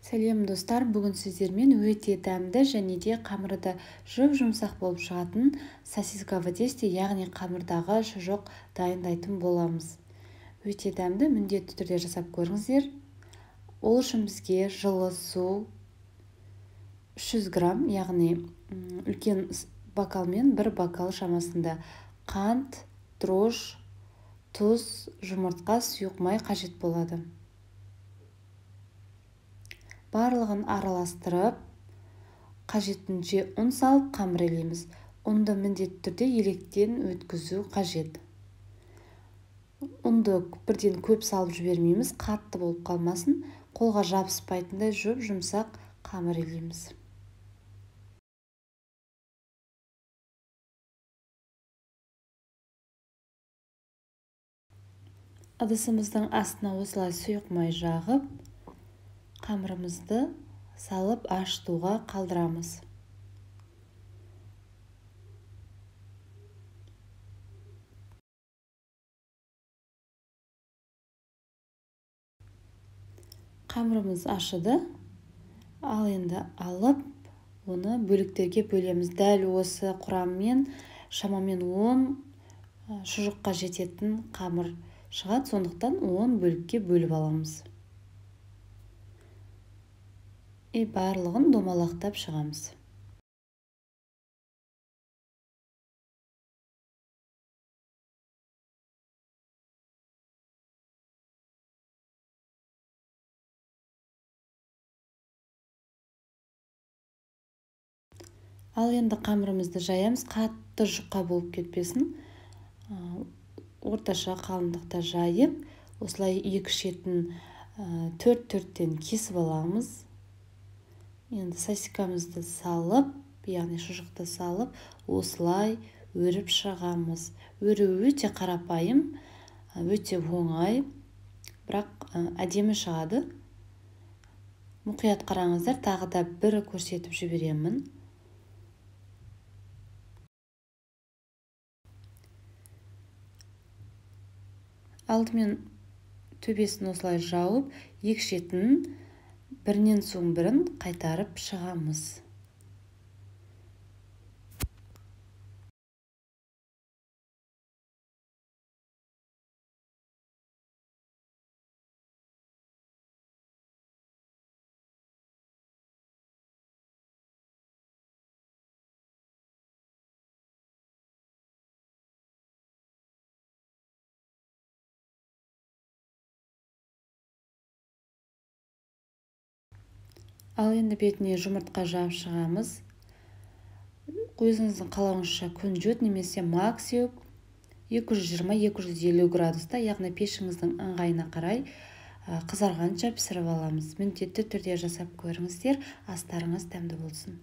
Сәлем достар, бүгін сіздермен өте дәмді және де қамыры жұп-жұмсақ болып шығатын сосиска в тесте, яғни қамырдағы шұжық дайындайтын боламыз. Өте дәмді, міндетті түрде жасап көріңіздер. Ол үшін бізге жылы су 300 грамм, яғни үлкен бокалмен 1 бокал шамасында, қант, дрожж, тұз, жұмыртқа, сұйық май қажет болады. Барлығын араластырып, қажетінше ұн салып қамырлаймыз. Ұнды міндетті түрде електен өткізу қажет. Ұнды бірден көп салып жібермейміз, қатты болып қалмасын, қолға жабыспайтындай жұп-жұмсақ қамырлаймыз. Ыдысымыздың астына осылай сұйық май жағып, қамырымызды салып ашытуға қалдырамыз. Қамырымыз ашыды. Ал енді алып, оны бөліктерге бөлеміз. Дәл осы құраммен шамамен 10 шұжыққа жететін қамыр шығады, сондықтан 10 бөлікке бөліп аламыз. Барлығын домалақтап шығамыз. Ал енді қамырымызды жаямыз, қатты жұқа болып кетпесін. Орташа қалыңдықта жайып, осылай екі шетін 4-4-тен кесіп аламыз. Енді сосискамызды салып, яғни шұжықты салып, осылай өріп шығамыз. Өруі өте қарапайым, өте оңай, бірақ әдемі шығады. Мұқият қараңыздар, тағы да бір көрсетіп жіберемін. Алдымен төбесін осылай жауып, екі шетін бірінен соң бірін қайтарып шығамыз. Ал енді бетіне жұмыртқа жағып шығамыз. Өзіңіздің қалауыңызша күнжіт немесе мак сеуіп 220-250 градуста, яғни пешіңіздің ыңғайына қарай қызарғанша пісіріп аламыз. Міндетті түрде жасап көріңіздер, астарыңыз дәмді болсын.